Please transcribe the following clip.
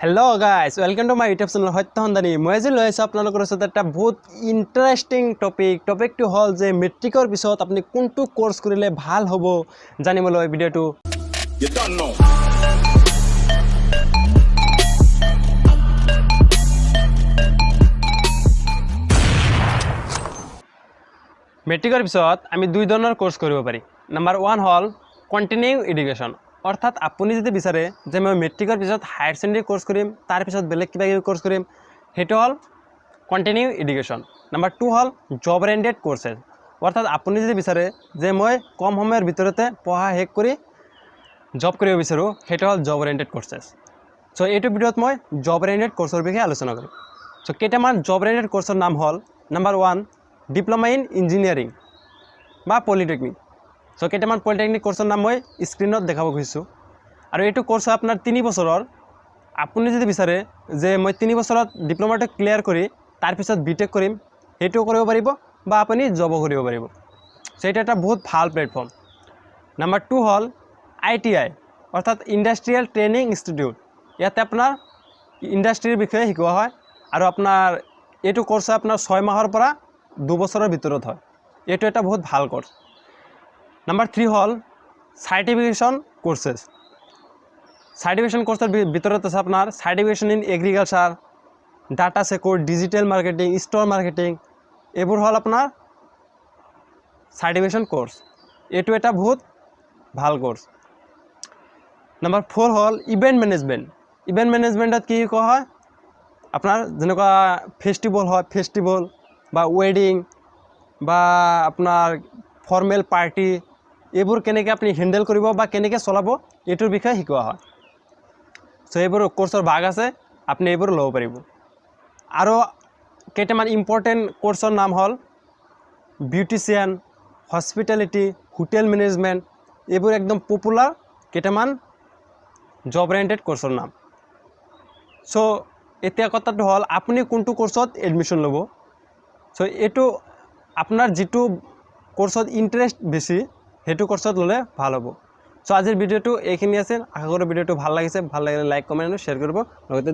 hello guys welcome to my YouTube channel Satya Sandhani मैं आज लै आसो आपलोকৰ ওচৰত এটা बहुत ইন্টাৰেষ্টিং টপিকটো হল যে মেট্ৰিকৰ পিছত আপুনি কোনটো কোৰ্স কৰিলে ভাল হ'ব জানিবলৈ ভিডিওটো মেট্ৰিকৰ পিছত আমি দুই ধৰণৰ কোৰ্স কৰিব পাৰি নাম্বাৰ 1 হল কন্টিনিউ এডুকেशन অৰ্থাৎ আপুনি যদি বিচাৰে যে মই মেট্ৰিকৰ পিছত হায়াৰ সেকেন্ডাৰী কোৰ্স কৰিম তাৰ পিছত বেলেগ কিবা কোৰ্স কৰিম হেতু হল কন্টিনিউ এডুকেशन নাম্বাৰ 2 হল জব ওৰিয়েণ্টেড কোৰ্সেস অৰ্থাৎ আপুনি যদি বিচাৰে যে মই কম সময়ৰ ভিতৰতে পঢ়া শেষ কৰি জব কৰিব বিচাৰো হেতু হল জব ওৰিয়েণ্টেড কোৰ্সেস সো এইটো ভিডিওত মই জব ওৰিয়েণ্টেড কোৰ্সৰ বিষয়ে আলোচনা কৰিম সো কেইটামান জব ওৰিয়েণ্টেড কোৰ্সৰ নাম হল নাম্বাৰ 1 ডিপ্লোমা ইন ইঞ্জিনিয়াৰিং বা পলিটেকনিক সো কেইটামান পলিটেকনিক কোৰ্সৰ নাম মই স্ক্ৰিনত দেখাব খুজিছো আৰু এইটো কোৰ্স আপোনাৰ 3 বছৰৰ আপুনি যদি বিচাৰে যে মই 3 বছৰত ডিপ্লোমাটো ক্লিয়াৰ কৰি তাৰ পিছত বিটেক কৰিম হেতু কৰিব পাৰিব বা আপুনি জব কৰিব পাৰিব সো এটা এটা বহুত ভাল প্ল্যাটফৰ্ম নাম্বাৰ 2 হল আইটিআই অৰ্থাৎ ইন্ডাস্ট্ৰিয়াল ট্ৰেনিং ইনস্টিটিউট ইয়াতে আপোনাৰ ইন্ডাস্ট্ৰিৰ বিষয়ে শিকোৱা হয় আৰু আপোনাৰ এইটো কোৰ্স আপোনাৰ 6 মাহৰ পৰা 2 বছৰৰ ভিতৰত হয় এইটো এটা বহুত ভাল কোৰ্স নাম্বাৰ 3 হল সাৰ্টিফিকেশন কোৰ্সেস সাৰ্টিফিকেশন কোৰ্সেৰ ভিতৰত আছে আপোনাৰ certification in agriculture data secure digital marketing store marketing এইবোৰ হল আপোনাৰ সাৰ্টিফিকেশন কোৰ্স এইটো এটা বহুত ভাল কোৰ্স নাম্বাৰ 4 হল ইভেন্ট ম্যানেজমেন্টত কি কোৱা হয় আপোনাৰ যেনেকুৱা ফেস্টিভেল হয় ফেস্টিভেল বা ওয়েডিং বা আপোনাৰ ফৰ্মেল পাৰ্টি এইবোৰ কেনেকৈ আপুনি হ্যান্ডেল কৰিব বা কেনেকৈ চলাব এইটোৰ বিষয়ে শিকোৱা হয় সো এইবোৰ কোৰ্সৰ ভাগ আছে আপুনি এইবোৰ ল'ব পাৰিব আৰু কেইটামান ইম্পৰ্টেন্ট কোৰ্সৰ নাম হল বিউটিশিয়ান হস্পিটালিটি হোটেল ম্যানেজমেন্ট এইবোৰ একদম পপুলাৰ কেইটামান জব ওৰিয়েণ্টেড কোৰ্সৰ নাম সো এতিয়া কথাটো হল আপুনি কোনটো কোৰ্সত এডমিশন ল'ব সো এইটো আপোনাৰ যেটো কোৰ্সত ইন্টাৰেস্ট বেশি হেতু কোৰ্সত ললে ভাল হ'ব সো আজিৰ ভিডিওটো এইখিনি আছে আশা কৰো ভিডিওটো ভাল লাগিছে ভাল লাগিলে লাইক কমেন্ট আৰু শেয়াৰ কৰিব লগতে